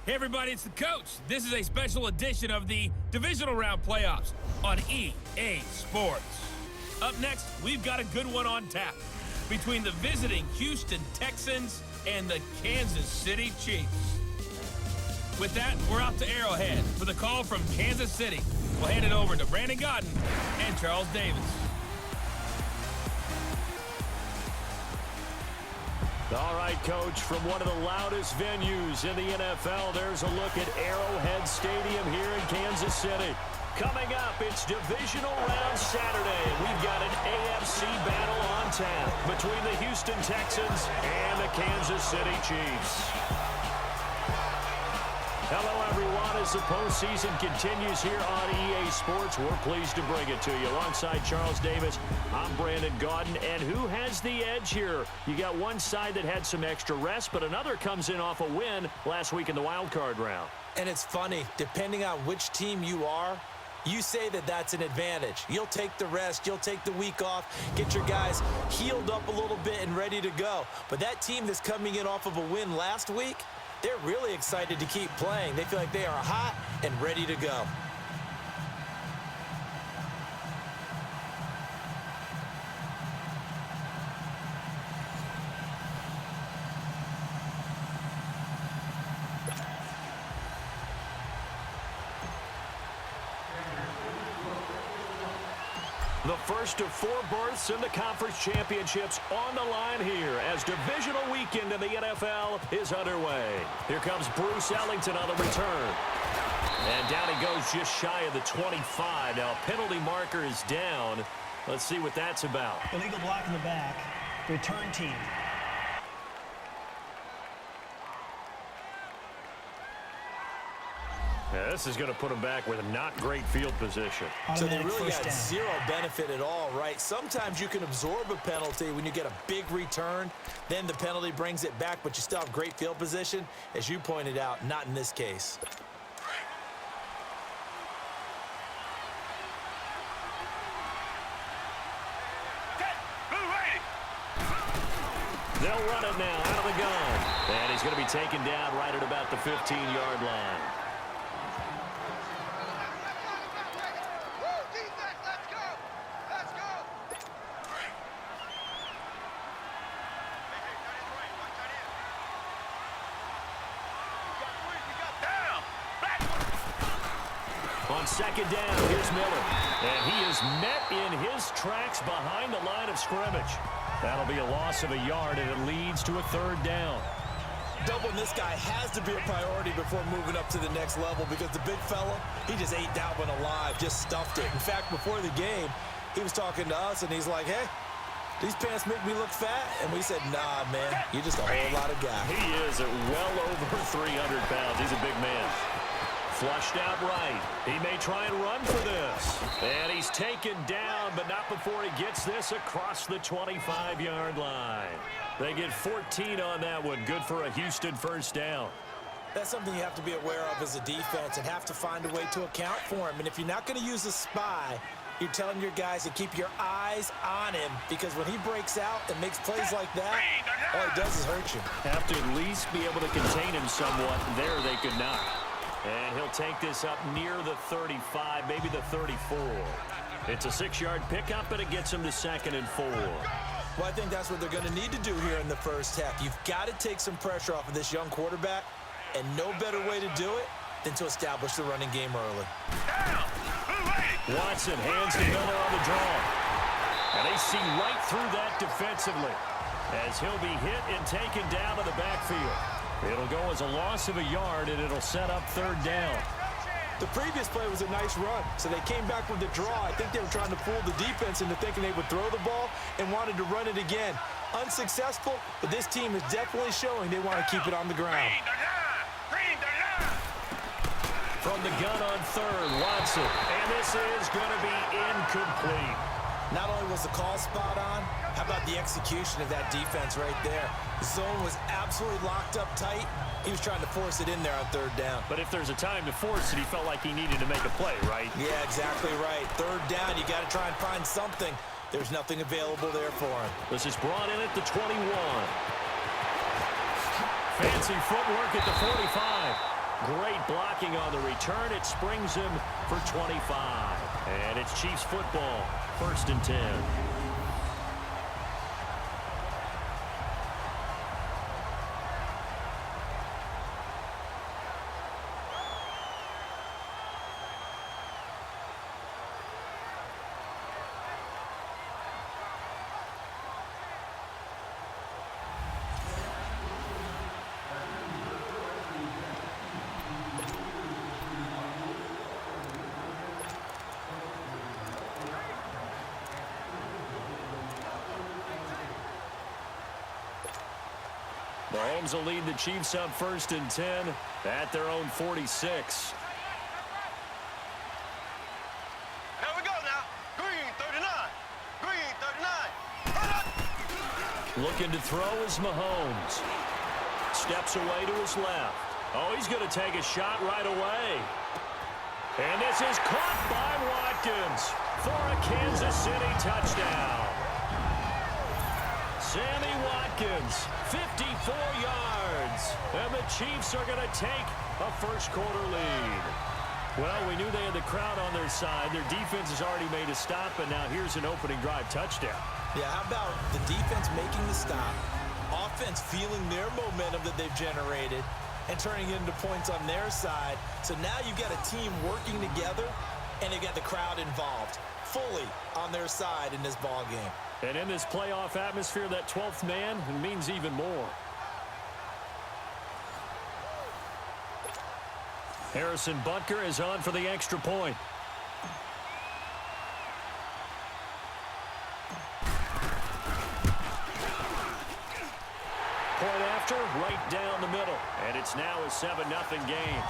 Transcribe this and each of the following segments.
Hey everybody, it's the coach. This is a special edition of the Divisional Round Playoffs on EA Sports. Up next, we've got a good one on tap between the visiting Houston Texans and the Kansas City Chiefs. With that, we're out to Arrowhead for the call from Kansas City. We'll hand it over to Brandon Godden and Charles Davis. All right, Coach, from one of the loudest venues in the NFL, there's a look at Arrowhead Stadium here in Kansas City. Coming up, it's Divisional Round Saturday. We've got an AFC battle on tap between the Houston Texans and the Kansas City Chiefs. Hello, everyone. As the postseason continues here on EA Sports, we're pleased to bring it to you. Alongside Charles Davis, I'm Brandon Godden. And who has the edge here? You got one side that had some extra rest, but another comes in off a win last week in the wild card round. And it's funny, depending on which team you are, you say that that's an advantage. You'll take the rest, you'll take the week off, get your guys healed up a little bit and ready to go. But that team that's coming in off of a win last week, they're really excited to keep playing. They feel like they are hot and ready to go. The first of 4 berths in the conference championships on the line here as divisional weekend in the NFL is underway. Here comes Bruce Ellington on the return. And down he goes just shy of the 25. Now a penalty marker is down. Let's see what that's about. Illegal block in the back. Return team. Yeah, this is going to put them back with a not great field position. So they really got zero benefit at all, right? Sometimes you can absorb a penalty when you get a big return, then the penalty brings it back, but you still have great field position. As you pointed out, not in this case. They'll run it now out of the gun. And he's going to be taken down right at about the 15-yard line. On second down, here's Miller. And he is met in his tracks behind the line of scrimmage. That'll be a loss of a yard, and it leads to a 3rd down. Doubling this guy has to be a priority before moving up to the next level because the big fella, he just ate that one alive, just stuffed it. In fact, before the game, he was talking to us, and he's like, hey, these pants make me look fat? And we said, nah, man, you're just a whole lot of guy. He is at well over 300 pounds. He's a big man. Flushed out right. He may try and run for this. And he's taken down, but not before he gets this across the 25-yard line. They get 14 on that one. Good for a Houston 1st down. That's something you have to be aware of as a defense and have to find a way to account for him. And if you're not going to use a spy, you're telling your guys to keep your eyes on him because when he breaks out and makes plays like that, all he does is hurt you. Have to at least be able to contain him somewhat. There they could not. And he'll take this up near the 35, maybe the 34. It's a 6-yard pickup, and it gets him to 2nd and 4. Well, I think that's what they're going to need to do here in the first half. You've got to take some pressure off of this young quarterback, and no better way to do it than to establish the running game early. Watson hands to Miller on the draw. And they see right through that defensively as he'll be hit and taken down to the backfield. It'll go as a loss of a yard, and it'll set up 3rd down. The previous play was a nice run, so they came back with the draw. I think they were trying to fool the defense into thinking they would throw the ball and wanted to run it again. Unsuccessful, but this team is definitely showing they want to keep it on the ground. From the gun on 3rd, Watson. And this is going to be incomplete. Not only was the call spot on, how about the execution of that defense right there? The zone was absolutely locked up tight. He was trying to force it in there on 3rd down. But if there's a time to force it, he felt like he needed to make a play, right? Yeah, exactly right. 3rd down, you got to try and find something. There's nothing available there for him. This is brought in at the 21. Fancy footwork at the 45. blocking on the return. It springs him for 25. And it's Chiefs football, 1st and 10. Mahomes will lead the Chiefs up 1st and 10 at their own 46. Here we go now. Green 39. Green 39. Looking to throw is Mahomes. Steps away to his left. Oh, he's going to take a shot right away. And this is caught by Watkins for a Kansas City touchdown. Sammy Watkins, 54 yards. And the Chiefs are going to take a first-quarter lead. Well, we knew they had the crowd on their side. Their defense has already made a stop, and now here's an opening drive touchdown. Yeah, how about the defense making the stop, offense feeling their momentum that they've generated, and turning it into points on their side. So now you've got a team working together, and they've got the crowd involved fully on their side in this ball game. And in this playoff atmosphere, that 12th man means even more. Harrison Butker is on for the extra point. Point after, right down the middle. And it's now a 7-0 game.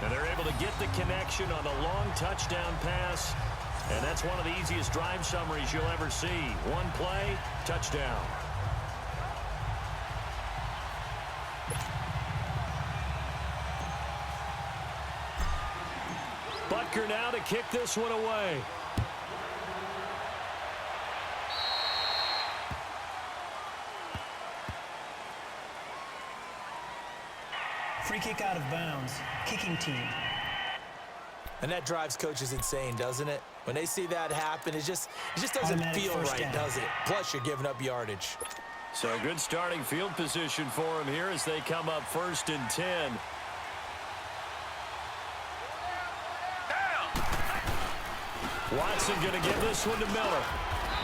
And they're able to get the connection on a long touchdown pass. And that's one of the easiest drive summaries you'll ever see. One play, touchdown. Butker now to kick this one away. Free kick out of bounds. Kicking team. And that drives coaches insane, doesn't it? When they see that happen, it just doesn't Automatic feel first right, down. does it? Plus, you're giving up yardage. So good starting field position for him here as they come up 1st and 10. Watson going to give this one to Miller.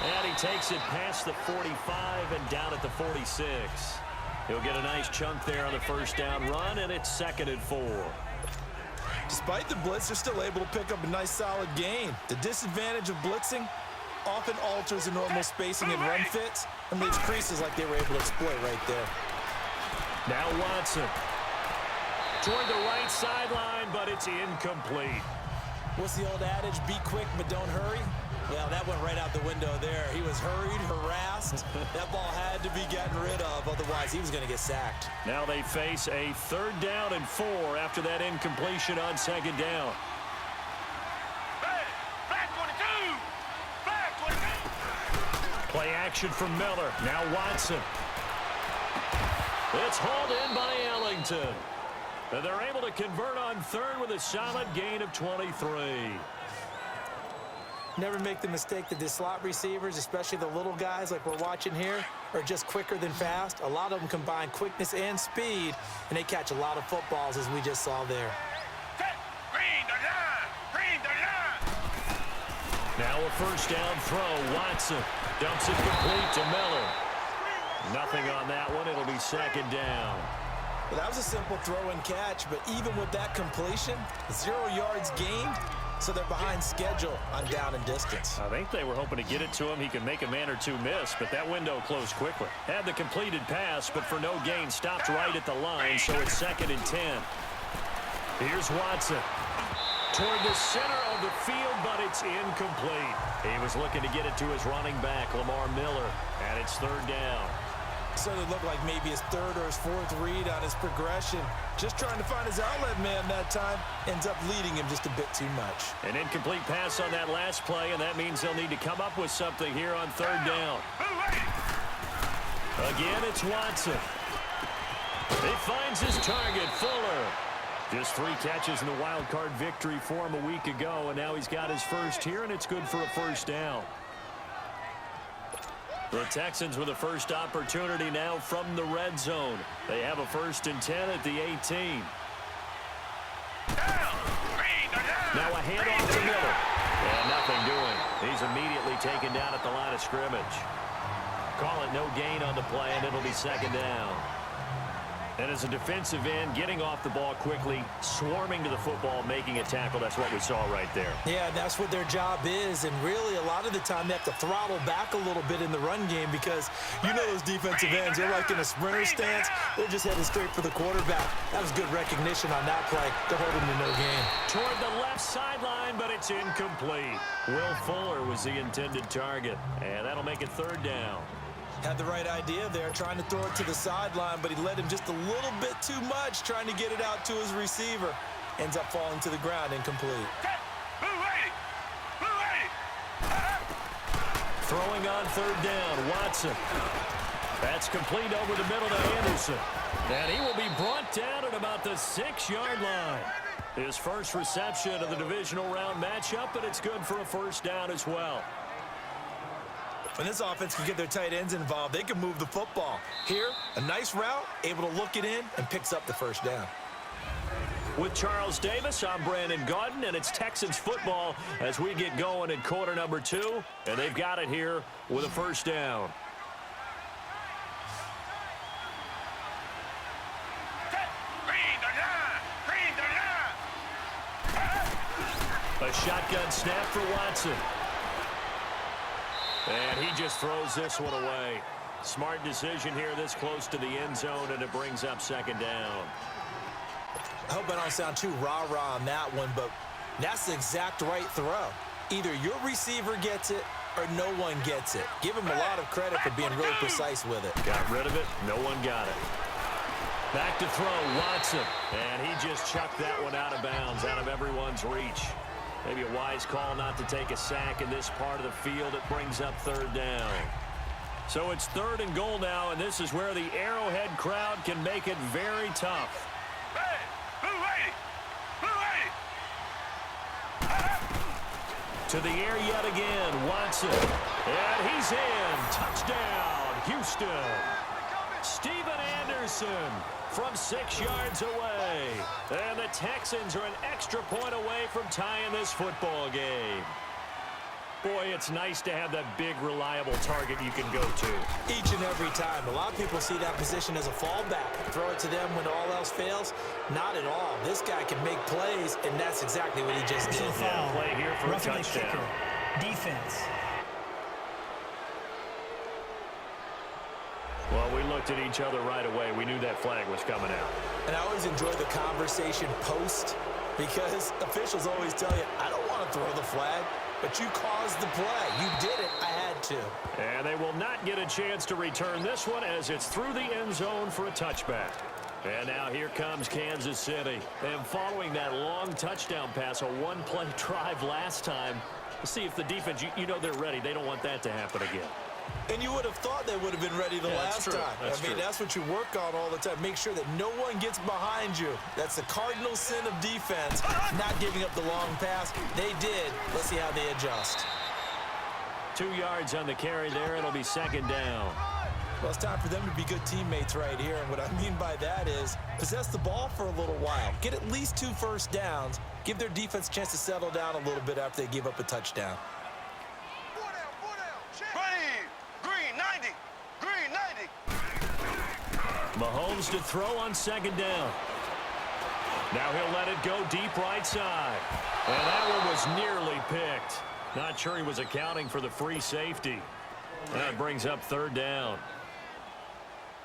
And he takes it past the 45 and down at the 46. He'll get a nice chunk there on the first down run, and it's 2nd and 4. Despite the blitz, they're still able to pick up a nice solid gain. The disadvantage of blitzing often alters the normal spacing and run fits and leaves creases like they were able to exploit right there. Now Watson toward the right sideline, but it's incomplete. What's the old adage? Be quick, but don't hurry. Well, that went right out the window there. He was hurried, harassed. That ball had to be gotten rid of, otherwise he was going to get sacked. Now they face a 3rd down and 4 after that incompletion on 2nd down. Flag 22. Flag 22. Play action from Miller. Now Watson. It's hauled in by Ellington. And they're able to convert on 3rd with a solid gain of 23. Never make the mistake that the slot receivers, especially the little guys like we're watching here, are just quicker than fast. A lot of them combine quickness and speed, and they catch a lot of footballs, as we just saw there. Green 39. Green 39. Now a 1st down throw. Watson dumps it complete to Miller. Nothing on that one. It'll be 2nd down. Well, that was a simple throw and catch, but even with that completion, 0 yards gained, so they're behind schedule on down and distance. I think they were hoping to get it to him. He could make a man or two miss, but that window closed quickly. Had the completed pass, but for no gain, stopped right at the line, so it's 2nd and 10. Here's Watson. Toward the center of the field, but it's incomplete. He was looking to get it to his running back, Lamar Miller, and it's 3rd down. So it looked like maybe his 3rd or his 4th read on his progression. Just trying to find his outlet man that time. Ends up leading him just a bit too much. An incomplete pass on that last play, and that means they'll need to come up with something here on 3rd down. Again, it's Watson. They finds his target, Fuller. Just 3 catches in the wild card victory for him a week ago, and now he's got his first here, and it's good for a first down. The Texans with a first opportunity now from the red zone. They have a 1st and 10 at the 18. Now a handoff to Miller. And nothing doing. He's immediately taken down at the line of scrimmage. Call it no gain on the play, and it'll be 2nd down. And as a defensive end, getting off the ball quickly, swarming to the football, making a tackle, that's what we saw right there. Yeah, that's what their job is, and really a lot of the time they have to throttle back a little bit in the run game because you know those defensive ends, they're like in a sprinter stance. They're just headed straight for the quarterback. That was good recognition on that play to hold him to no gain. Toward the left sideline, but it's incomplete. Will Fuller was the intended target, and that'll make it 3rd down. Had the right idea there, trying to throw it to the sideline, but he led him just a little bit too much, trying to get it out to his receiver. Ends up falling to the ground, incomplete. Throwing on 3rd down, Watson. That's complete over the middle to Anderson. And he will be brought down at about the 6-yard line. His first reception of the divisional round matchup, but it's good for a first down as well. When this offense can get their tight ends involved, they can move the football. Here, a nice route, able to look it in, and picks up the first down. With Charles Davis, I'm Brandon Gaudin, and it's Texans football as we get going in quarter number 2, and they've got it here with a first down. A shotgun snap for Watson. And he just throws this one away. Smart decision here this close to the end zone, and it brings up 2nd down. I hope I don't sound too rah-rah on that one, but that's the exact right throw. Either your receiver gets it or no one gets it. Give him a lot of credit for being really precise with it. Got rid of it. No one got it. Back to throw, Watson. And he just chucked that one out of bounds, out of everyone's reach. Maybe a wise call not to take a sack in this part of the field. It brings up 3rd down. So it's 3rd and goal now, and this is where the Arrowhead crowd can make it very tough. To the air yet again, Watson. And he's in. Touchdown, Houston. Steven Anderson from 6 yards away. And the Texans are an extra point away from tying this football game. Boy, it's nice to have that big, reliable target you can go to. Each and every time. A lot of people see that position as a fallback. Throw it to them when all else fails. Not at all. This guy can make plays, and that's exactly what he just did. Yeah, play here for a touchdown. Defense. Well, we looked at each other right away. We knew that flag was coming out. And I always enjoy the conversation post because officials always tell you, I don't want to throw the flag, but you caused the play. You did it. I had to. And they will not get a chance to return this one as it's through the end zone for a touchback. And now here comes Kansas City. And following that long touchdown pass, a one-play drive last time, see if the defense, you know they're ready. They don't want that to happen again. And you would have thought they would have been ready the last time. I mean, that's what you work on all the time. Make sure that no one gets behind you. That's the cardinal sin of defense, not giving up the long pass. They did. Let's see how they adjust. 2 yards on the carry there. It'll be 2nd down. Well, it's time for them to be good teammates right here. And what I mean by that is possess the ball for a little while. Get at least 2 first downs. Give their defense a chance to settle down a little bit after they give up a touchdown. Mahomes to throw on 2nd down. Now he'll let it go deep right side. And that one was nearly picked. Not sure he was accounting for the free safety. That brings up 3rd down.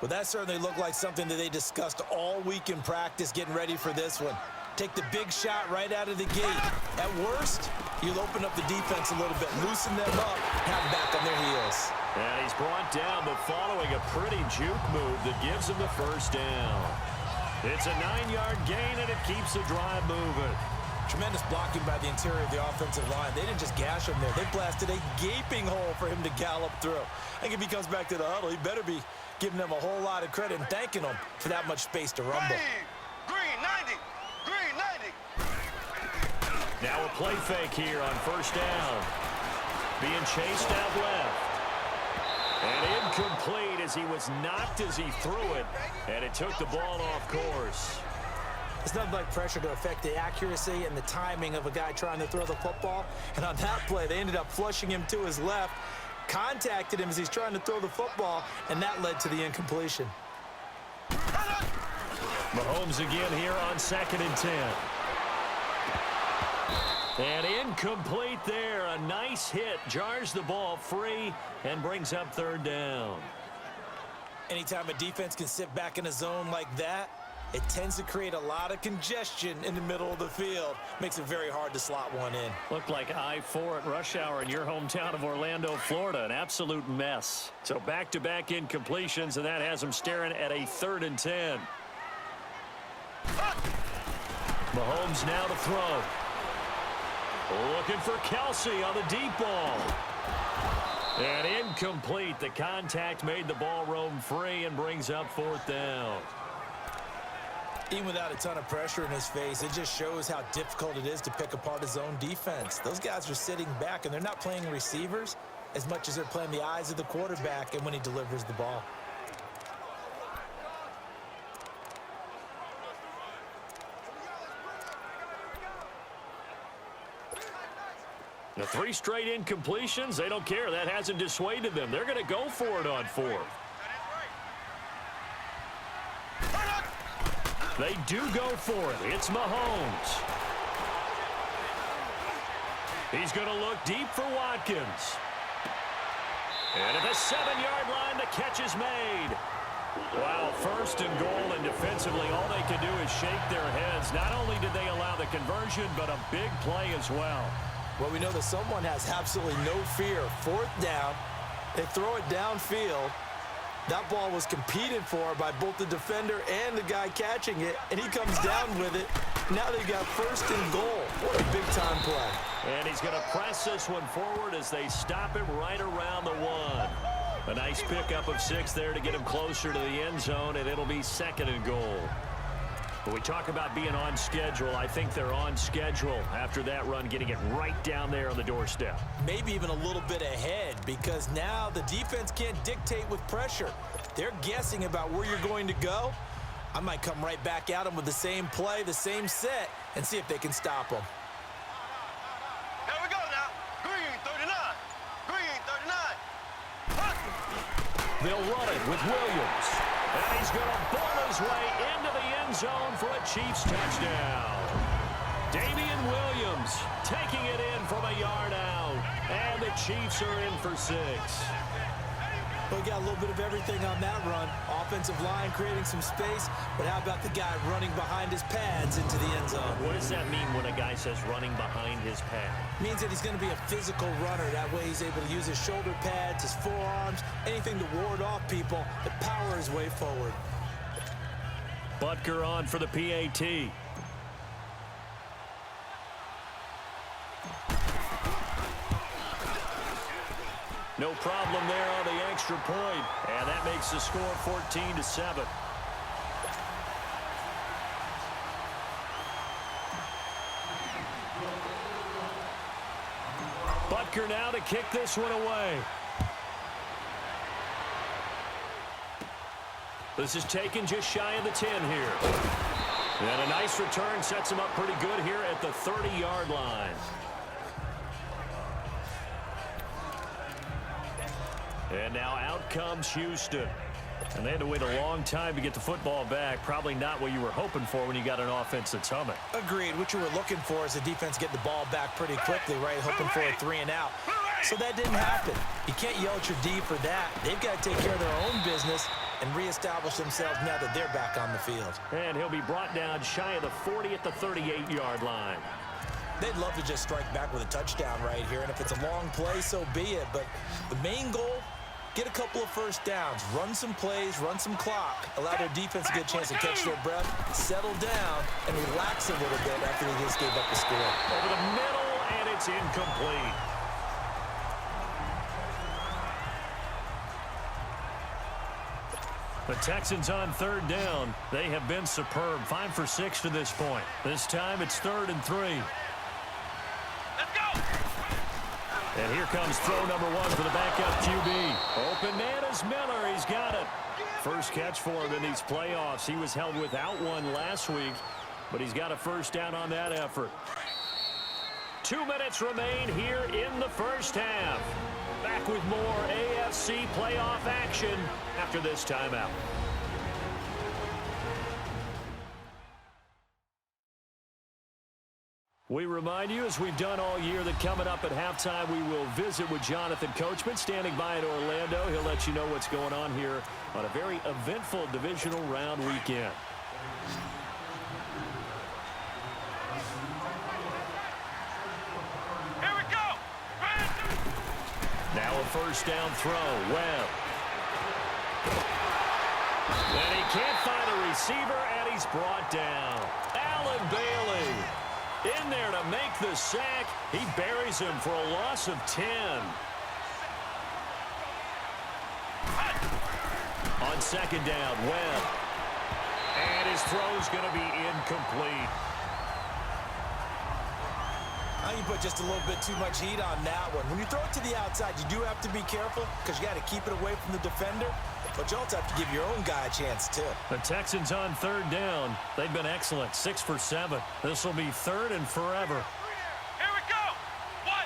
Well, that certainly looked like something that they discussed all week in practice getting ready for this one. Take the big shot right out of the gate. At worst, you'll open up the defense a little bit, loosen them up, have them back on their heels. And he's brought down, but following a pretty juke move that gives him the first down. It's a 9-yard gain, and it keeps the drive moving. Tremendous blocking by the interior of the offensive line. They didn't just gash him there. They blasted a gaping hole for him to gallop through. I think if he comes back to the huddle, he better be giving them a whole lot of credit and thanking them for that much space to rumble. Green 90. Green 90. Now a play fake here on first down. Being chased out left. And incomplete as he was knocked as he threw it. And it took the ball off course. It's nothing like pressure to affect the accuracy and the timing of a guy trying to throw the football. And on that play, they ended up flushing him to his left, contacted him as he's trying to throw the football, and that led to the incompletion. Mahomes again here on 2nd and 10. And incomplete there. A nice hit. Jars the ball free and brings up 3rd down. Anytime a defense can sit back in a zone like that, it tends to create a lot of congestion in the middle of the field. Makes it very hard to slot one in. Looked like I-4 at rush hour in your hometown of Orlando, Florida. An absolute mess. So back-to-back incompletions, and that has them staring at a 3rd and 10. Mahomes now to throw. Looking for Kelsey on the deep ball. And incomplete. The contact made the ball roam free and brings up 4th down. Even without a ton of pressure in his face, it just shows how difficult it is to pick apart his own defense. Those guys are sitting back, and they're not playing receivers as much as they're playing the eyes of the quarterback and when he delivers the ball. The 3 straight incompletions, they don't care. That hasn't dissuaded them. They're going to go for it on 4th. They do go for it. It's Mahomes. He's going to look deep for Watkins. And at the 7-yard line, the catch is made. Wow, 1st and goal, and defensively, all they can do is shake their heads. Not only did they allow the conversion, but a big play as well. Well, we know that someone has absolutely no fear. 4th down, they throw it downfield. That ball was competed for by both the defender and the guy catching it, and he comes down with it. Now they've got 1st and goal. What a big-time play. And he's going to press this one forward as they stop him right around the 1. A nice pickup of 6 there to get him closer to the end zone, and it'll be 2nd and goal. When we talk about being on schedule, I think they're on schedule after that run, getting it right down there on the doorstep. Maybe even a little bit ahead, because now the defense can't dictate with pressure. They're guessing about where you're going to go. I might come right back at them with the same play, the same set, and see if they can stop them. Here we go now. Green 39. Green 39. They'll run it with Williams. And he's going to ball his way into the end zone for a Chiefs touchdown. Damian Williams taking it in from a yard out. And the Chiefs are in for 6. We got a little bit of everything on that run. Offensive line creating some space, but how about the guy running behind his pads into the end zone? What does that mean when a guy says running behind his pad? Means that he's going to be a physical runner. That way he's able to use his shoulder pads, his forearms, anything to ward off people to power his way forward. Butker on for the PAT. No problem there on the extra point, and that makes the score 14-7. Butker now to kick this one away. This is taken just shy of the 10 here. And a nice return sets him up pretty good here at the 30-yard line. And now out comes Houston. And they had to wait a long time to get the football back. Probably not what you were hoping for when you got an offense that's humming. Agreed. What you were looking for is the defense get the ball back pretty quickly, right? Hoping for a 3 and out. So that didn't happen. You can't yell at your D for that. They've got to take care of their own business and reestablish themselves now that they're back on the field. And he'll be brought down shy of the 40 at the 38-yard line. They'd love to just strike back with a touchdown right here. And if it's a long play, so be it. But the main goal, get a couple of first downs, run some plays, run some clock, allow their defense a good chance to catch their breath, settle down, and relax a little bit after they just gave up the score. Over the middle, and it's incomplete. The Texans on third down. They have been superb. 5 for 6 to this point. This time it's 3rd and 3. Let's go! And here comes throw number 1 for the backup QB. Open man is Miller. He's got it. First catch for him in these playoffs. He was held without one last week, but he's got a first down on that effort. 2 minutes remain here in the first half. Back with more AFC playoff action after this timeout. We remind you, as we've done all year, that coming up at halftime, we will visit with Jonathan Coachman standing by in Orlando. He'll let you know what's going on here on a very eventful divisional round weekend. Here we go! Now a first down throw. Webb. And he can't find a receiver, and he's brought down. Allen Bailey in there to make the sack. He buries him for a loss of 10. On second down, Webb. And his throw's going to be incomplete. I think you put just a little bit too much heat on that one. When you throw it to the outside, you do have to be careful because you got to keep it away from the defender. But you also have to give your own guy a chance, too. The Texans on third down. They've been excellent. 6 for 7. This will be 3rd and forever. Here we go! What?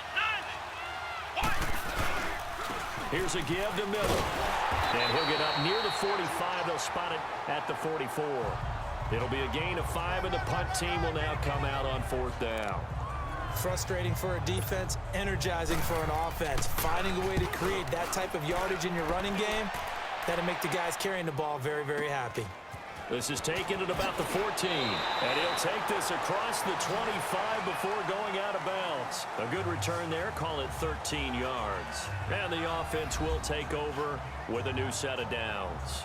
Here's a give to Miller. And he'll get up near the 45. They'll spot it at the 44. It'll be a gain of 5, and the punt team will now come out on 4th down. Frustrating for a defense, energizing for an offense. Finding a way to create that type of yardage in your running game, that'll make the guys carrying the ball very, very happy. This is taken at about the 14. And he'll take this across the 25 before going out of bounds. A good return there. Call it 13 yards. And the offense will take over with a new set of downs.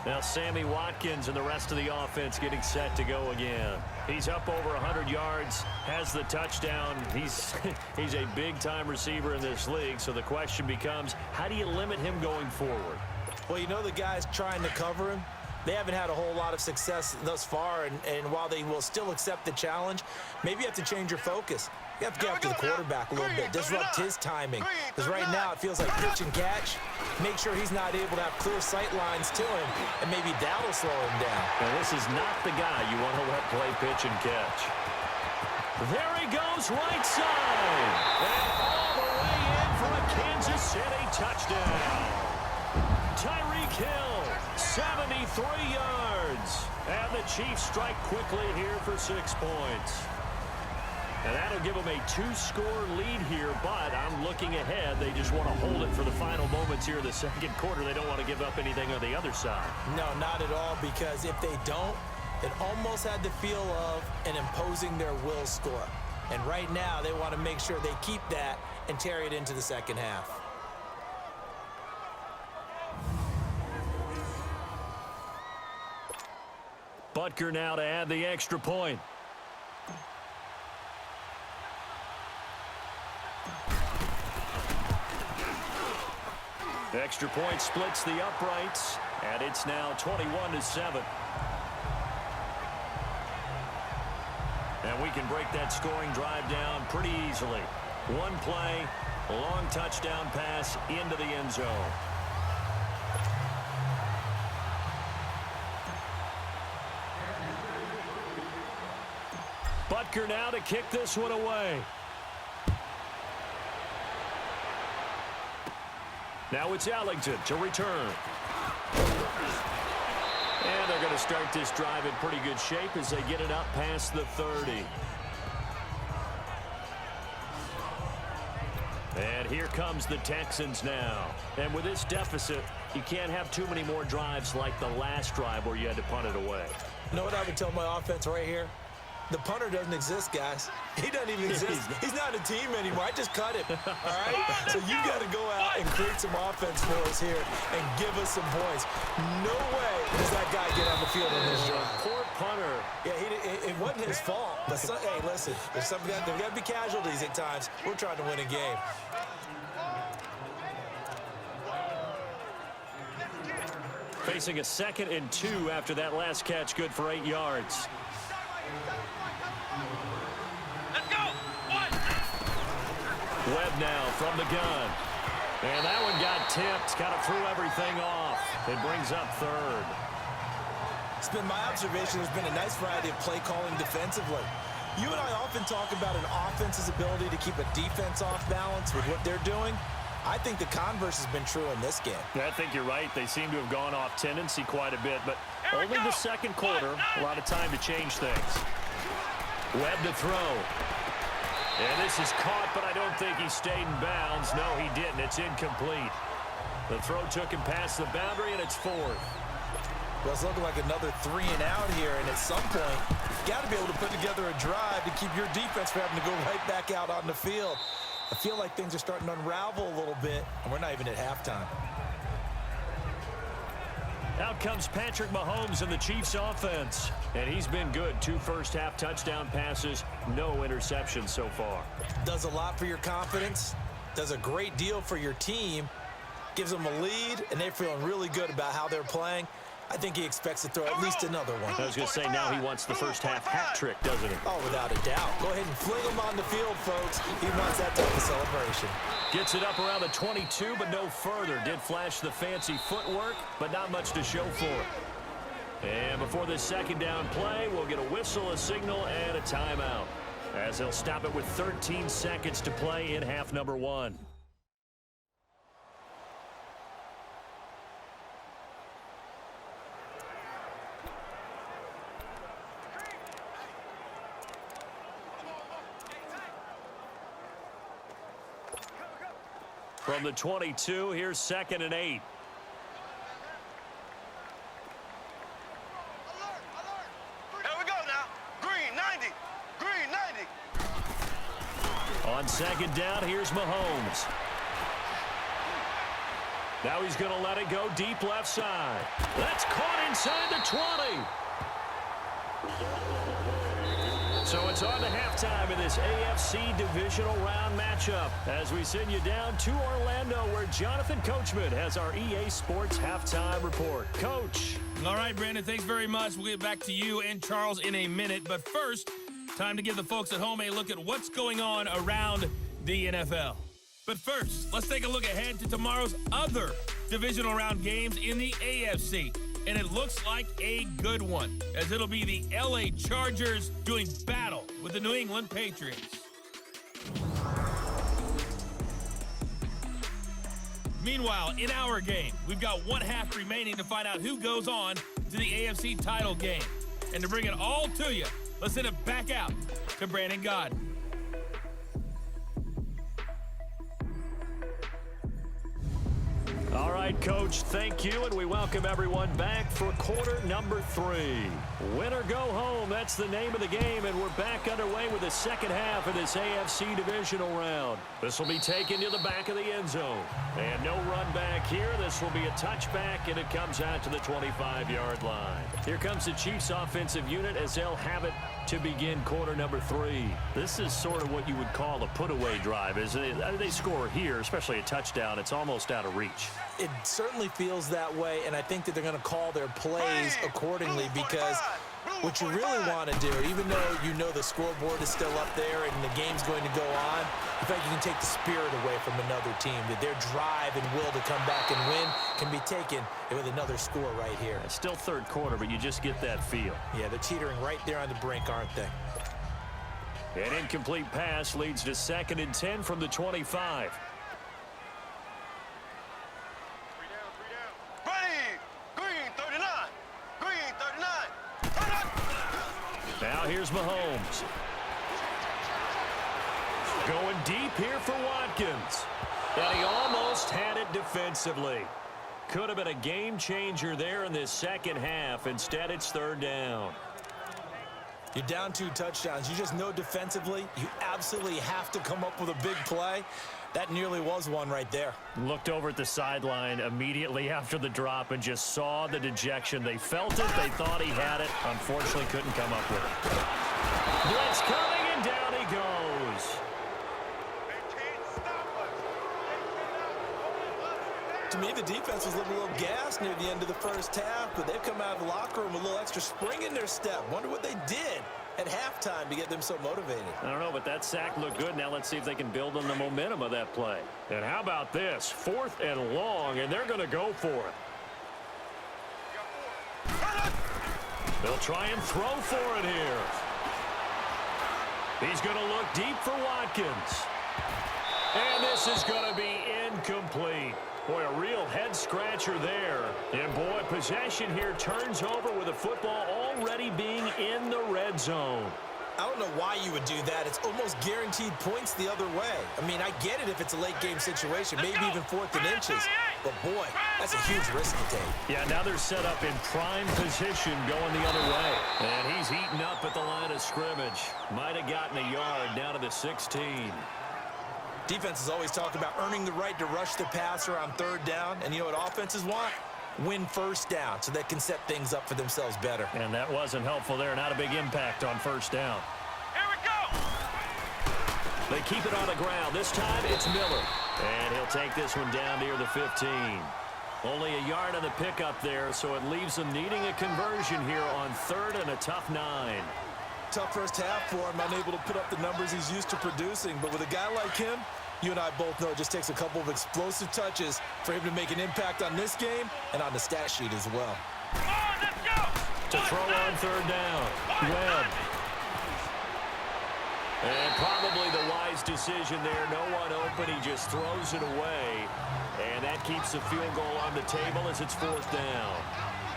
Now Sammy Watkins and the rest of the offense getting set to go again. He's up over 100 yards, has the touchdown. He's a big-time receiver in this league, so the question becomes, how do you limit him going forward? Well, you know the guys trying to cover him, they haven't had a whole lot of success thus far, and while they will still accept the challenge, maybe you have to change your focus. You have to get after the quarterback a little bit, disrupt his timing. Because right now it feels like pitch and catch. Make sure he's not able to have clear sight lines to him, and maybe that'll slow him down. Now, this is not the guy you want to let play pitch and catch. There he goes, right side. And all the way in for a Kansas City touchdown. Tyreek Hill, 73 yards. And the Chiefs strike quickly here for 6 points. And that'll give them a 2-score lead here, but I'm looking ahead. They just want to hold it for the final moments here in the second quarter. They don't want to give up anything on the other side. No, not at all, because if they don't, it almost had the feel of an imposing their will score. And right now, they want to make sure they keep that and carry it into the second half. Butker now to add the extra point. The extra point splits the uprights, and it's now 21-7. And we can break that scoring drive down pretty easily. One play, a long touchdown pass into the end zone. Butker now to kick this one away. Now it's Ellington to return. And they're going to start this drive in pretty good shape as they get it up past the 30. And here comes the Texans now. And with this deficit, you can't have too many more drives like the last drive where you had to punt it away. You know what I would tell my offense right here? The punter doesn't exist, guys. He doesn't even exist. He's not a team anymore. I just cut him, all right? So you got to go out and create some offense for us here and give us some points. No way does that guy get on the field on this drive. Poor punter. Yeah, it wasn't his fault. But hey, listen, there's got to be casualties at times. We're trying to win a game. Facing a 2nd and 2 after that last catch, good for 8 yards. Let's go. One. Webb now from the gun. And that one got tipped, kind of threw everything off. It brings up 3rd. It's been my observation there's been a nice variety of play calling defensively. You and I often talk about an offense's ability to keep a defense off balance with what they're doing. I think the converse has been true in this game. Yeah, I think you're right. They seem to have gone off tendency quite a bit, but only the 2nd quarter, a lot of time to change things. Webb to throw. And this is caught, but I don't think he stayed in bounds. No, he didn't. It's incomplete. The throw took him past the boundary, and it's 4th. Well, it's looking like another 3 and out here, and at some point, you've got to be able to put together a drive to keep your defense from having to go right back out on the field. I feel like things are starting to unravel a little bit, and we're not even at halftime. Out comes Patrick Mahomes in the Chiefs offense. And he's been good. 2 first-half touchdown passes, no interceptions so far. Does a lot for your confidence, does a great deal for your team, gives them a lead, and they're feeling really good about how they're playing. I think he expects to throw at least another one. I was going to say, now he wants the first-half hat trick, doesn't he? Oh, without a doubt. Go ahead and fling him on the field, folks. He wants that type of celebration. Gets it up around the 22, but no further. Did flash the fancy footwork, but not much to show for it. And before this 2nd down play, we'll get a whistle, a signal, and a timeout, as they'll stop it with 13 seconds to play in half number 1. From the 22, here's 2nd and 8. Alert, alert. Here we go now. Green 90. Green 90. On 2nd down, here's Mahomes. Now he's going to let it go deep left side. That's caught inside the 20. So it's on to halftime in this AFC Divisional Round matchup as we send you down to Orlando where Jonathan Coachman has our EA Sports Halftime Report. Coach. All right, Brandon, thanks very much. We'll get back to you and Charles in a minute. But first, time to give the folks at home a look at what's going on around the NFL. But first, let's take a look ahead to tomorrow's other divisional round games in the AFC. And it looks like a good one, as it'll be the LA Chargers doing battle with the New England Patriots. Meanwhile, in our game, we've got 1 half remaining to find out who goes on to the AFC title game. And to bring it all to you, let's send it back out to Brandon Godden. All right, Coach, thank you, and we welcome everyone back for quarter number 3. Win or go home, that's the name of the game, and we're back underway with the 2nd half of this AFC Divisional Round. This will be taken to the back of the end zone. And no run back here. This will be a touchback, and it comes out to the 25-yard line. Here comes the Chiefs offensive unit as they'll have it to begin quarter number 3. This is sort of what you would call a put-away drive, isn't it? They score here, especially a touchdown. It's almost out of reach. It certainly feels that way, and I think that they're going to call their plays accordingly because what you really want to do, even though you know the scoreboard is still up there and the game's going to go on, in fact, you can take the spirit away from another team, that their drive and will to come back and win can be taken with another score right here. It's still 3rd quarter, but you just get that feel. Yeah, they're teetering right there on the brink, aren't they? An incomplete pass leads to 2nd and 10 from the 25. Now here's Mahomes. Going deep here for Watkins. And he almost had it defensively. Could have been a game changer there in this 2nd half. Instead, it's 3rd down. You're down 2 touchdowns. You just know defensively you absolutely have to come up with a big play. That nearly was one right there. Looked over at the sideline immediately after the drop and just saw the dejection. They felt it. They thought he had it. Unfortunately, couldn't come up with it. Blitz coming, and down he goes. To me, the defense was looking a little gassed near the end of the first half, but they've come out of the locker room with a little extra spring in their step. Wonder what they did at halftime to get them so motivated. I don't know, but that sack looked good. Now let's see if they can build on the momentum of that play. And how about this? 4th and long, and they're going to go for it. They'll try and throw for it here. He's going to look deep for Watkins. And this is going to be incomplete. Boy, a real head-scratcher there. And, boy, possession here turns over with the football already being in the red zone. I don't know why you would do that. It's almost guaranteed points the other way. I mean, I get it if it's a late-game situation, maybe even 4th and inches. But, boy, that's a huge risk to take. Yeah, now they're set up in prime position going the other way. And he's eaten up at the line of scrimmage. Might have gotten a yard down to the 16. Defenses always talk about earning the right to rush the passer on 3rd down. And you know what offenses want? Win 1st down so they can set things up for themselves better. And that wasn't helpful there. Not a big impact on 1st down. Here we go. They keep it on the ground. This time it's Miller. And he'll take this one down near the 15. Only a yard on the pickup there, so it leaves them needing a conversion here on 3rd and a tough 9. Tough first half for him, unable to put up the numbers he's used to producing. But with a guy like him, you and I both know it just takes a couple of explosive touches for him to make an impact on this game and on the stat sheet as well. Come on, let's go. To throw on 3rd down. Webb. And probably the wise decision there. No one open. He just throws it away. And that keeps the field goal on the table as it's 4th down.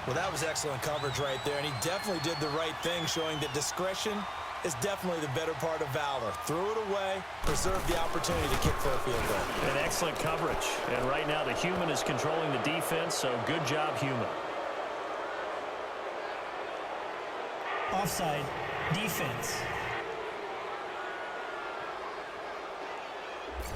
Well, that was excellent coverage right there, and he definitely did the right thing, showing that discretion is definitely the better part of valor. Threw it away, preserved the opportunity to kick for a field goal. And excellent coverage. And right now the human is controlling the defense, so good job, human. Offside. Defense.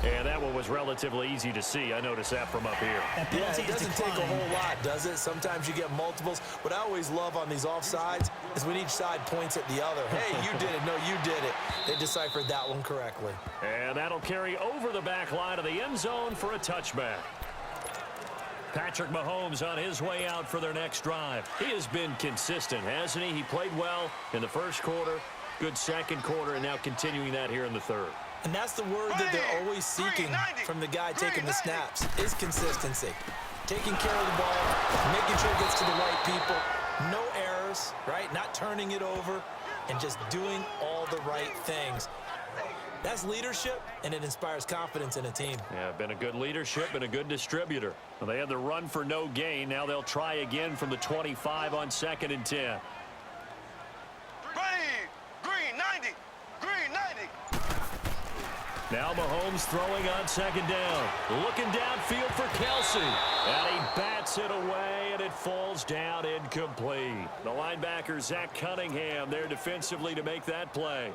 And that one was relatively easy to see. I noticed that from up here. That Yeah, penalty it is doesn't take a declined. whole lot, does it? Sometimes you get multiples. What I always love on these offsides is when each side points at the other. Hey, you did it. No, you did it. They deciphered that one correctly. And that'll carry over the back line of the end zone for a touchback. Patrick Mahomes on his way out for their next drive. He has been consistent, hasn't he? He played well in the first quarter, good second quarter, and now continuing that here in the 3rd. And that's the word that they're always seeking from the guy taking the snaps, is consistency. Taking care of the ball, making sure it gets to the right people, no errors, right? Not turning it over, and just doing all the right things. That's leadership, and it inspires confidence in a team. Yeah, been a good leadership and a good distributor. Well, they had the run for no gain. Now they'll try again from the 25 on 2nd and 10. Ready. Green 90. Green 90. Now Mahomes throwing on 2nd down. Looking downfield for Kelsey. And he bats it away, and it falls down incomplete. The linebacker, Zach Cunningham, there defensively to make that play.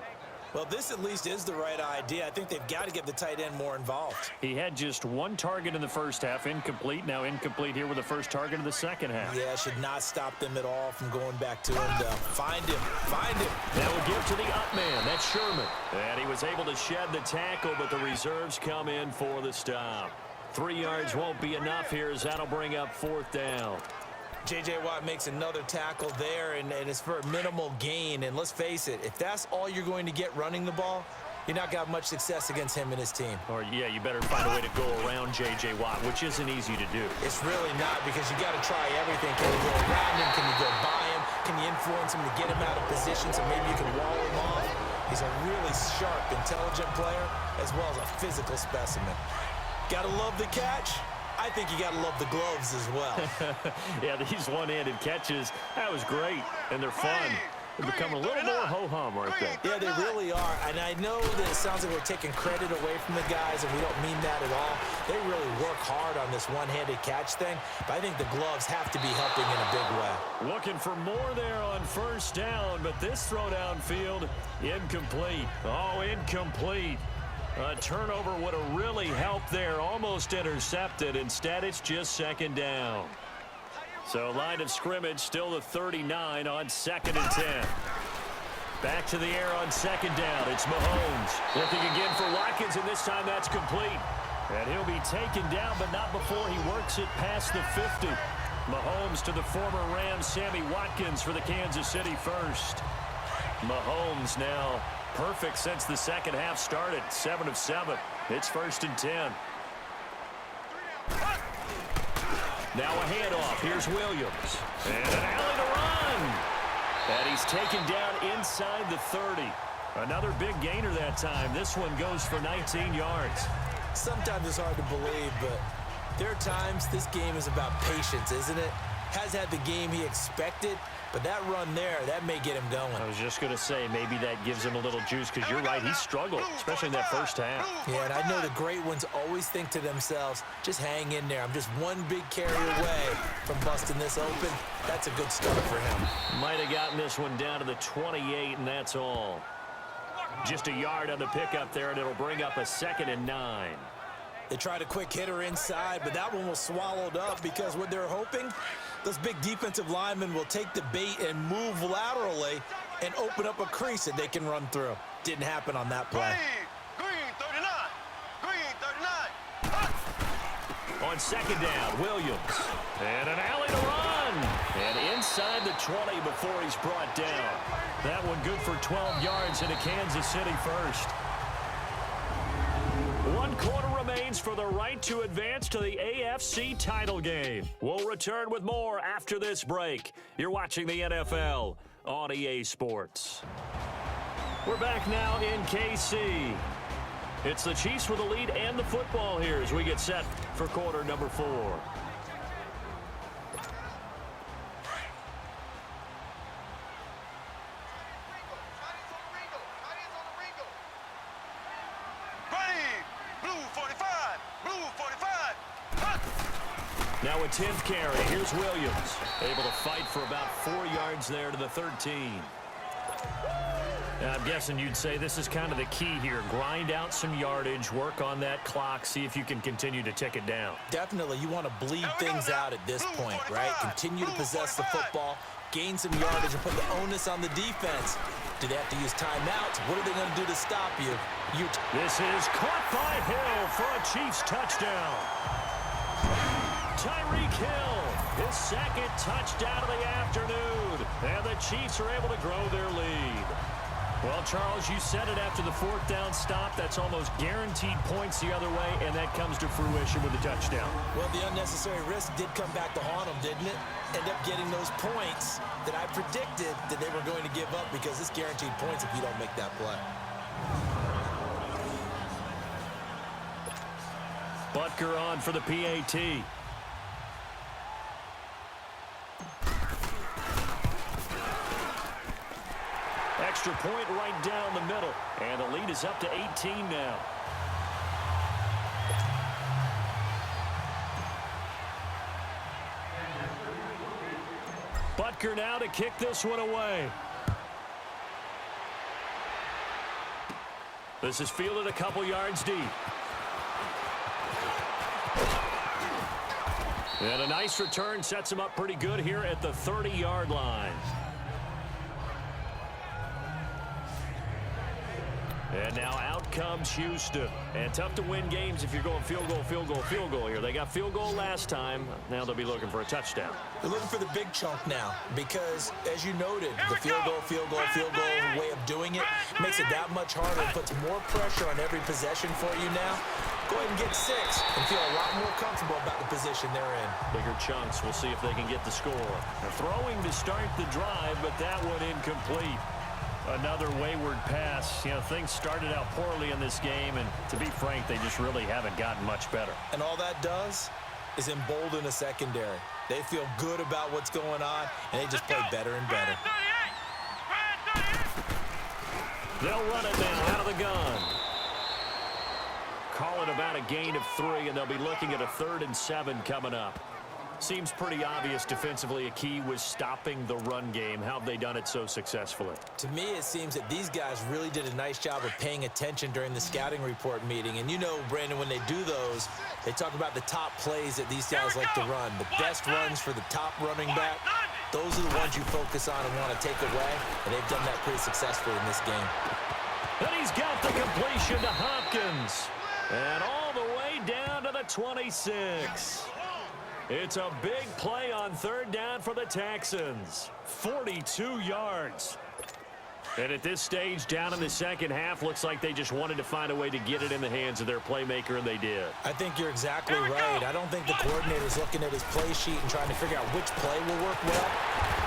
Well, this at least is the right idea. I think they've got to get the tight end more involved. He had just 1 target in the first half, incomplete. Now incomplete here with the first target of the second half. Yeah, should not stop them at all from going back to him to find him. Find him. That will give to the up man. That's Sherman. And he was able to shed the tackle, but the reserves come in for the stop. 3 yards won't be enough here as that'll bring up 4th down. J.J. Watt makes another tackle there, and it's for a minimal gain. And let's face it, if that's all you're going to get running the ball, you're not going to have much success against him and his team. Or, yeah, you better find a way to go around J.J. Watt, which isn't easy to do. It's really not, because you got to try everything. Can you go around him? Can you go by him? Can you influence him to get him out of position so maybe you can wall him off? He's a really sharp, intelligent player, as well as a physical specimen. Got to love the catch. I think you got to love the gloves as well. Yeah, these one-handed catches, that was great, and they're fun. They've become a little more ho-hum right there. Yeah, they really are. And I know that it sounds like we're taking credit away from the guys, and we don't mean that at all. They really work hard on this one-handed catch thing, but I think the gloves have to be helping in a big way. Looking for more there on first down, but this throw downfield, incomplete. Oh, incomplete. A turnover would have really helped there, almost intercepted. Instead, it's just second down. So line of scrimmage still the 39 on 2nd and 10. Back to the air on second down. It's Mahomes. Looking again for Watkins, and this time that's complete. And he'll be taken down, but not before he works it past the 50. Mahomes to the former Rams, Sammy Watkins for the Kansas City first. Mahomes now perfect since the second half started. 7 of 7. It's 1st and 10. Now a handoff. Here's Williams. And an alley to run. And he's taken down inside the 30. Another big gainer that time. This one goes for 19 yards. Sometimes it's hard to believe, but there are times this game is about patience, isn't it? Has had the game he expected, but that run there, that may get him going. I was just going to say, maybe that gives him a little juice, because you're right, he struggled, especially in that first half. Yeah, and I know the great ones always think to themselves, just hang in there. I'm just one big carry away from busting this open. That's a good start for him. Might have gotten this one down to the 28, and that's all. Just a yard on the pickup there, and it'll bring up a 2nd and 9. They tried a quick hitter inside, but that one was swallowed up because what they're hoping, those big defensive linemen will take the bait and move laterally and open up a crease that they can run through. Didn't happen on that play. Green 39. Green 39. On second down, Williams. And an alley to run. And inside the 20 before he's brought down. That one good for 12 yards into Kansas City first. 1 quarter remains for the right to advance to the AFC title game. We'll return with more after this break. You're watching the NFL on EA Sports. We're back now in KC. It's the Chiefs with the lead and the football here as we get set for quarter number 4. Now a 10th carry. Here's Williams. Able to fight for about 4 yards there to the 13. I'm guessing you'd say this is kind of the key here. Grind out some yardage, work on that clock, see if you can continue to tick it down. Definitely. You want to bleed things out at this point, right? Continue to possess the football, gain some yardage, and put the onus on the defense. Do they have to use timeouts? What are they going to do to stop you? This is caught by Hill for a Chiefs touchdown. Tyreek Hill, his second touchdown of the afternoon. And the Chiefs are able to grow their lead. Well, Charles, you said it after the 4th down stop. That's almost guaranteed points the other way, and that comes to fruition with a touchdown. Well, the unnecessary risk did come back to haunt them, didn't it? End up getting those points that I predicted that they were going to give up, because it's guaranteed points if you don't make that play. Butker on for the PAT. Extra point right down the middle. And the lead is up to 18 now. Butker now to kick this one away. This is fielded a couple yards deep. And a nice return sets him up pretty good here at the 30-yard line. And now out comes Houston. And tough to win games if you're going field goal, field goal, field goal here. They got field goal last time. Now they'll be looking for a touchdown. They're looking for the big chunk now because, as you noted, the field goal way of doing it makes it that much harder. It puts more pressure on every possession for you now. Go ahead and get 6 and feel a lot more comfortable about the position they're in. Bigger chunks. We'll see if they can get the score. They're throwing to start the drive, but that one incomplete. Another wayward pass. You know, things started out poorly in this game, and to be frank, they just really haven't gotten much better. And all that does is embolden a secondary. They feel good about what's going on, and they just play better and better. They'll run it now out of the gun. Calling about a gain of 3, and they'll be looking at a 3rd and 7 coming up. Seems pretty obvious defensively a key was stopping the run game. How have they done it so successfully? To me, it seems that these guys really did a nice job of paying attention during the scouting report meeting. And you know, Brandon, when they do those, they talk about the top plays that these guys like to run. The best runs for the top running back, those are the ones you focus on and want to take away. And they've done that pretty successfully in this game. And he's got the completion to Hopkins. And all the way down to the 26. It's a big play on 3rd down for the Texans. 42 yards. And at this stage, down in the second half, looks like they just wanted to find a way to get it in the hands of their playmaker, and they did. I think you're exactly right. I don't think the coordinator's looking at his play sheet and trying to figure out which play will work well.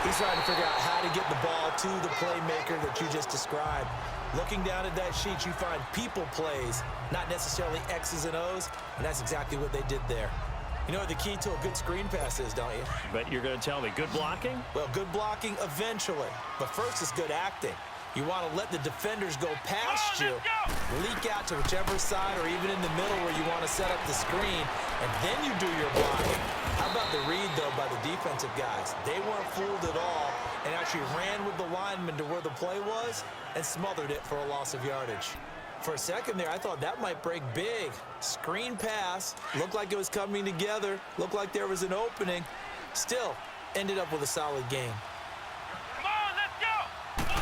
He's trying to figure out how to get the ball to the playmaker that you just described. Looking down at that sheet, you find people plays, not necessarily X's and O's, and that's exactly what they did there. You know what the key to a good screen pass is, don't you? But you're going to tell me, good blocking? Well, good blocking eventually, but first is good acting. You want to let the defenders go past you, leak out to whichever side or even in the middle where you want to set up the screen, and then you do your blocking. How about the read, though, by the defensive guys? They weren't fooled at all and actually ran with the lineman to where the play was and smothered it for a loss of yardage. For a second there, I thought that might break big. Screen pass, looked like it was coming together, looked like there was an opening. Still, ended up with a solid game. Come on, let's go!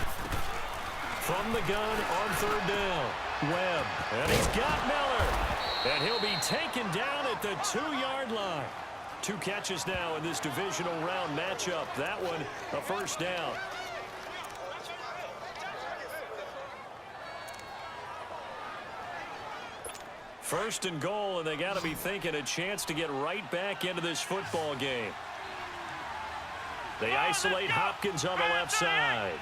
From the gun on 3rd down, Webb. And he's got Miller. And he'll be taken down at the 2-yard line. 2 catches now in this divisional round matchup. That one, a 1st down. First and goal, and they got to be thinking a chance to get right back into this football game. They isolate Hopkins on the left side.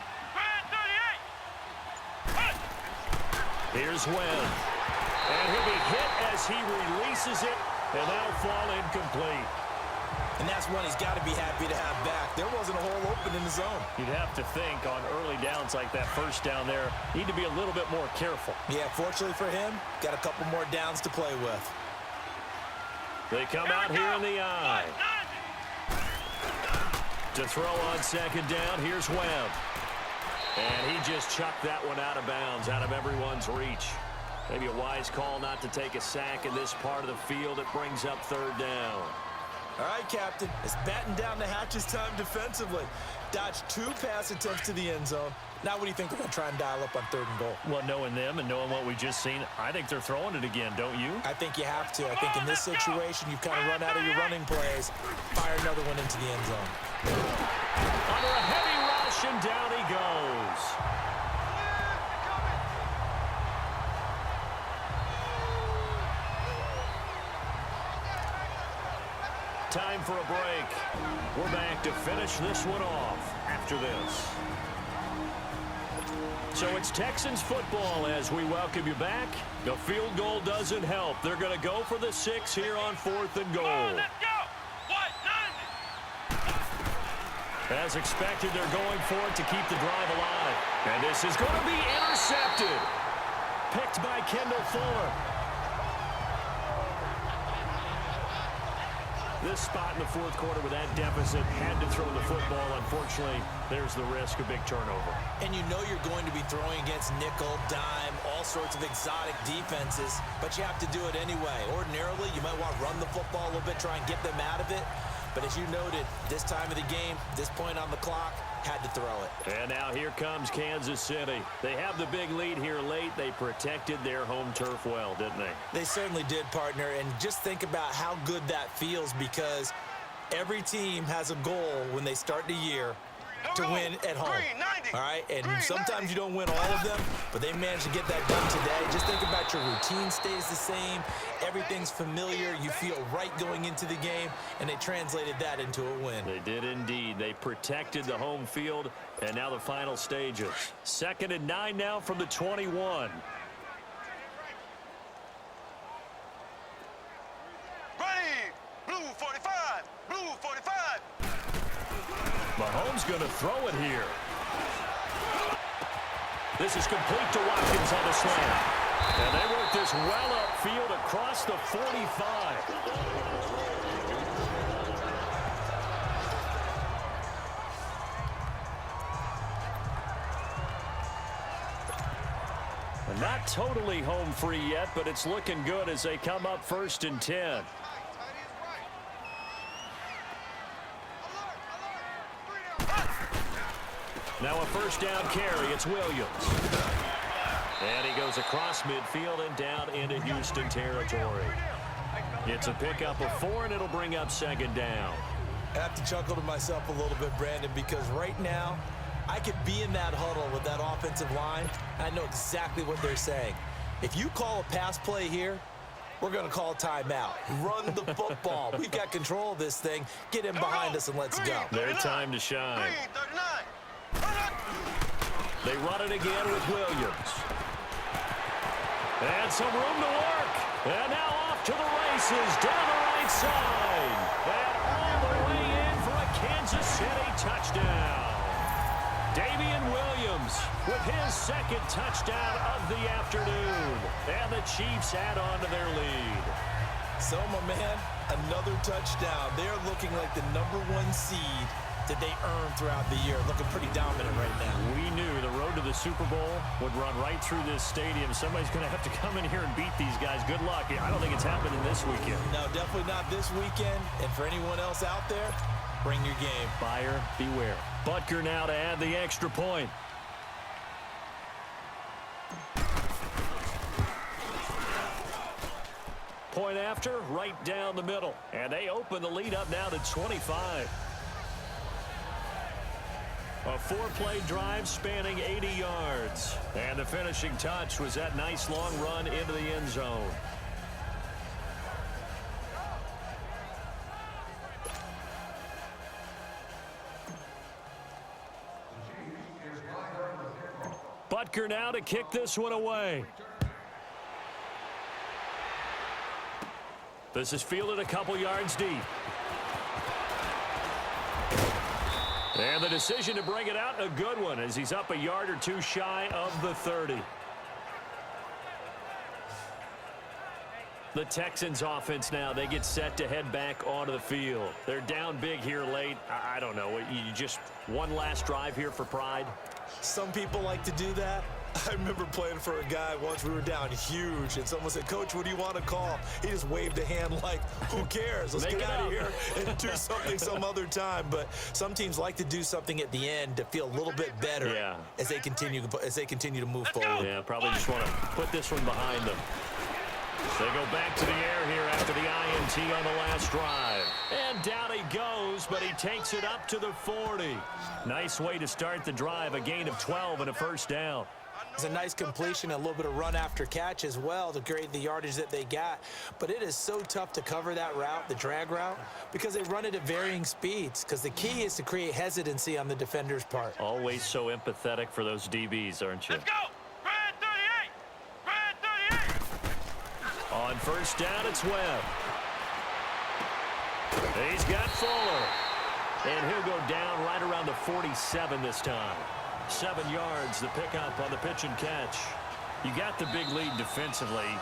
Here's Webb. And he'll be hit as he releases it, and that'll fall incomplete. And that's one he's got to be happy to have back. There wasn't a hole open in the zone. You'd have to think on early downs like that 1st down there, need to be a little bit more careful. Yeah, fortunately for him, got a couple more downs to play with. They come out here in the eye. To throw on 2nd down, here's Webb. And he just chucked that one out of bounds, out of everyone's reach. Maybe a wise call not to take a sack in this part of the field. It brings up 3rd down. All right, Captain, it's batten down the hatches time defensively. Dodged 2 pass attempts to the end zone. Now what do you think they're going to try and dial up on 3rd and goal? Well, knowing them and knowing what we just seen, I think they're throwing it again, don't you? I think you have to. I think in this situation, you've kind of run out of your running plays. Fire another one into the end zone. Under a heavy rush, and down he goes. Time for a break. We're back to finish this one off after this. So it's Texans football as we welcome you back. The field goal doesn't help. They're going to go for the 6 here on 4th and goal. As expected, they're going for it to keep the drive alive. And this is going to be intercepted. Picked by Kendall Fuller. This spot in the 4th quarter with that deficit, had to throw the football. Unfortunately, there's the risk of big turnover. And you know you're going to be throwing against nickel, dime, all sorts of exotic defenses, but you have to do it anyway. Ordinarily, you might want to run the football a little bit, try and get them out of it. But as you noted, this time of the game, this point on the clock, had to throw it. And now here comes Kansas City. They have the big lead here late. They protected their home turf well, didn't they? They certainly did, partner. And just think about how good that feels, because every team has a goal when they start the year to win at home. All right? And sometimes you don't win all of them, but they managed to get that done today. Just think about your routine stays the same. Everything's familiar. You feel right going into the game, and they translated that into a win. They did indeed. They protected the home field, and now the final stages. 2nd and 9 now from the 21. Ready! Blue 45! Blue 45! Mahomes going to throw it here. This is complete to Watkins on the slant. And they work this well upfield across the 45. Not totally home free yet, but it's looking good as they come up 1st and 10. Now a first down carry. It's Williams. And he goes across midfield and down into Houston territory. It's a pickup of 4, and it'll bring up 2nd down. I have to chuckle to myself a little bit, Brandon, because right now I could be in that huddle with that offensive line, and I know exactly what they're saying. If you call a pass play here, we're going to call timeout. Run the football. We've got control of this thing. Get in behind us and let's go. Their time to shine. They run it again with Williams. And some room to work. And now off to the races down the right side. And all the way in for a Kansas City touchdown. Damian Williams with his 2nd touchdown of the afternoon. And the Chiefs add on to their lead. So, my man, another touchdown. They're looking like the #1 seed that they earned throughout the year. Looking pretty dominant right now. We knew the road to the Super Bowl would run right through this stadium. Somebody's going to have to come in here and beat these guys. Good luck. I don't think it's happening this weekend. No, definitely not this weekend. And for anyone else out there, bring your game. Buyer beware. Butker now to add the extra point. Point after, right down the middle. And they open the lead up now to 25. A 4-play drive spanning 80 yards. And the finishing touch was that nice long run into the end zone. Butker now to kick this one away. This is fielded a couple yards deep. And the decision to bring it out, a good one, as he's up a yard or two shy of the 30. The Texans offense now, they get set to head back onto the field. They're down big here late. I don't know. You just one last drive here for pride. Some people like to do that. I remember playing for a guy once. We were down huge, and someone said, "Coach, what do you want to call?" He just waved a hand like, who cares? Let's get out of here and do something some other time. But some teams like to do something at the end to feel a little bit better as they continue to move forward. Yeah, probably just want to put this one behind them. They go back to the air here after the INT on the last drive. And down he goes, but he takes it up to the 40. Nice way to start the drive, a gain of 12 and a first down. It's a nice completion, a little bit of run after catch as well to grade the yardage that they got. But it is so tough to cover that route, the drag route, because they run it at varying speeds. Because the key is to create hesitancy on the defender's part. Always so empathetic for those DBs, aren't you? Let's go! Red 38! Red 38! On first down, it's Webb. He's got Fuller. And he'll go down right around the 47 this time. 7 yards, the pickup on the pitch and catch. You got the big lead defensively,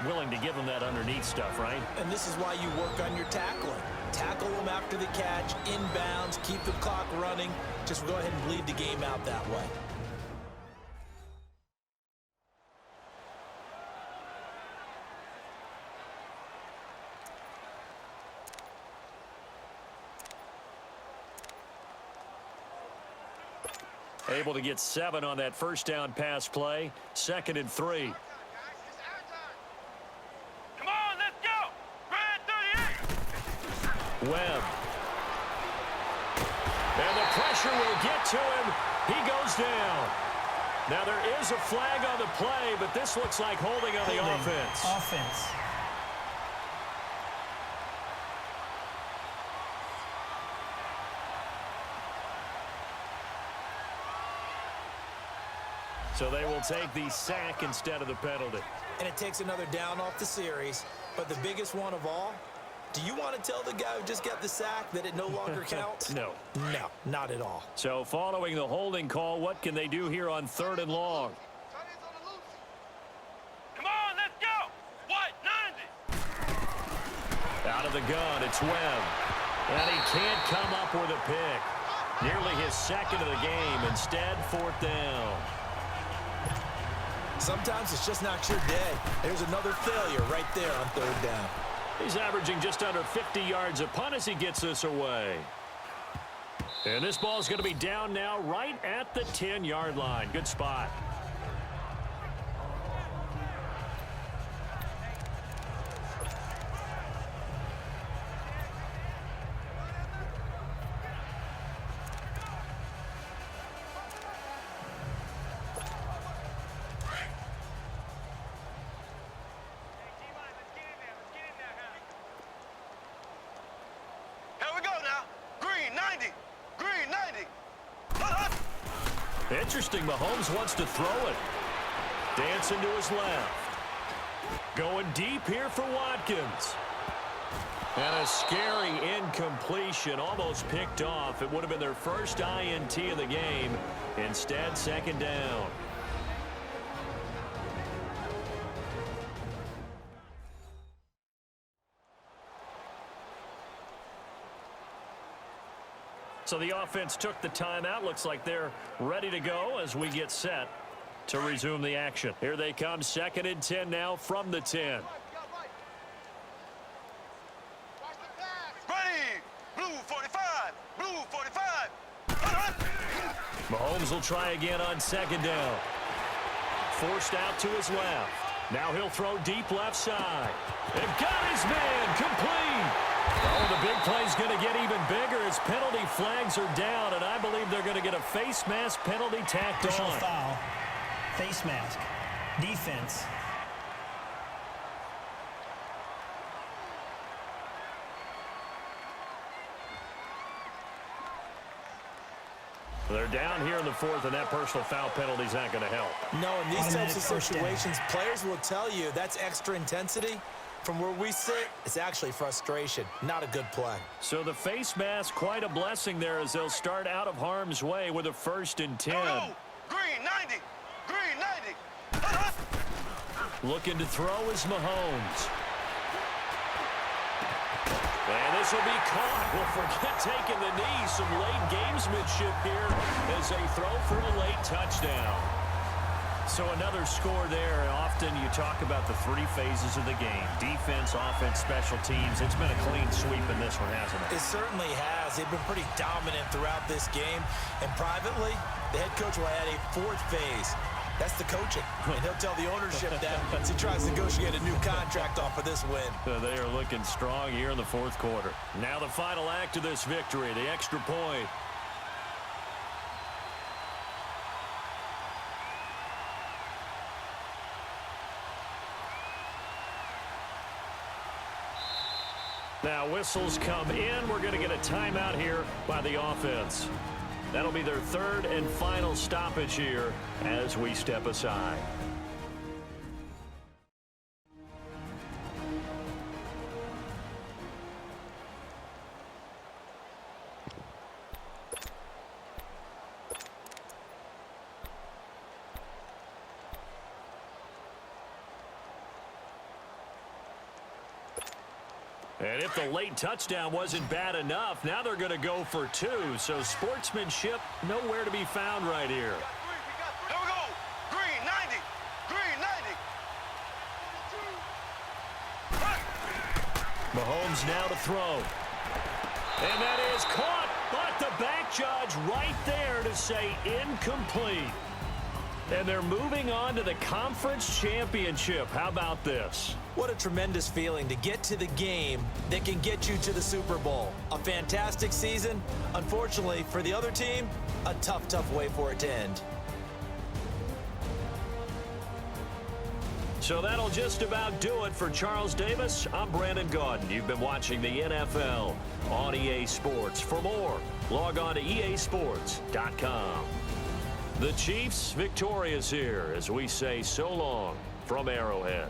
willing to give them that underneath stuff, right? And this is why you work on your tackling. Tackle them after the catch, inbounds, keep the clock running. Just go ahead and bleed the game out that way. Able to get 7 on that first down pass play. 2nd and 3. Come on, let's go! Red 38! Webb. And the pressure will get to him. He goes down. Now there is a flag on the play, but this looks like holding on the offense. Offense. So they will take the sack instead of the penalty. And it takes another down off the series. But the biggest one of all, Do you want to tell the guy who just got the sack that it no longer counts? No. No, not at all. So following the holding call, what can they do here on 3rd and long? Come on, let's go. What? 90. Out of the gun, it's Webb. And he can't come up with a pick. Nearly his second of the game. Instead, 4th down. Sometimes it's just not your day. There's another failure right there on 3rd down. He's averaging just under 50 yards a punt as he gets this away. And this ball's going to be down now right at the 10-yard line. Good spot. Interesting, Mahomes wants to throw it. Dancing to his left. Going deep here for Watkins. And a scary incompletion, almost picked off. It would have been their first INT of the game. Instead, 2nd down. So the offense took the timeout. Looks like they're ready to go as we get set to resume the action. Here they come, 2nd and 10 now from the 10. Ready. Blue 45. Blue 45. Mahomes will try again on 2nd down. Forced out to his left. Now he'll throw deep left side. And got his man complete. Oh, the big play's going to get even bigger as penalty flags are down, and I believe they're going to get a face mask penalty tacked Personal on. foul. Face mask. Defense. They're down here in the 4th, and that personal foul penalty's not going to help. No, in these types of Automatic first down. situations, players will tell you that's extra intensity. From where we sit, it's actually frustration, not a good play. So the face mask, quite a blessing there as they'll start out of harm's way with a 1st and 10. Hello. Green 90. Green 90. Looking to throw is Mahomes. And this will be caught. Well, forget taking the knee. Some late gamesmanship here as they throw for a late touchdown. So another score there. Often you talk about the 3 phases of the game. Defense, offense, special teams. It's been a clean sweep in this one, hasn't it? It certainly has. They've been pretty dominant throughout this game. And privately, the head coach will add a 4th phase. That's the coaching. And he'll tell the ownership that as he tries to negotiate a new contract off of this win. They are looking strong here in the 4th quarter. Now the final act of this victory, the extra point. Now whistles come in. We're going to get a timeout here by the offense. That'll be their 3rd and final stoppage here as we step aside. And if the late touchdown wasn't bad enough, now they're going to go for 2. So sportsmanship nowhere to be found right here. Here we go. Green 90. Green 90. Mahomes now to throw. And that is caught, but the back judge right there to say incomplete. And they're moving on to the conference championship. How about this? What a tremendous feeling to get to the game that can get you to the Super Bowl. A fantastic season. Unfortunately, for the other team, a tough, tough way for it to end. So that'll just about do it for Charles Davis. I'm Brandon Gaudin. You've been watching the NFL on EA Sports. For more, log on to easports.com. The Chiefs victorious here as we say so long from Arrowhead.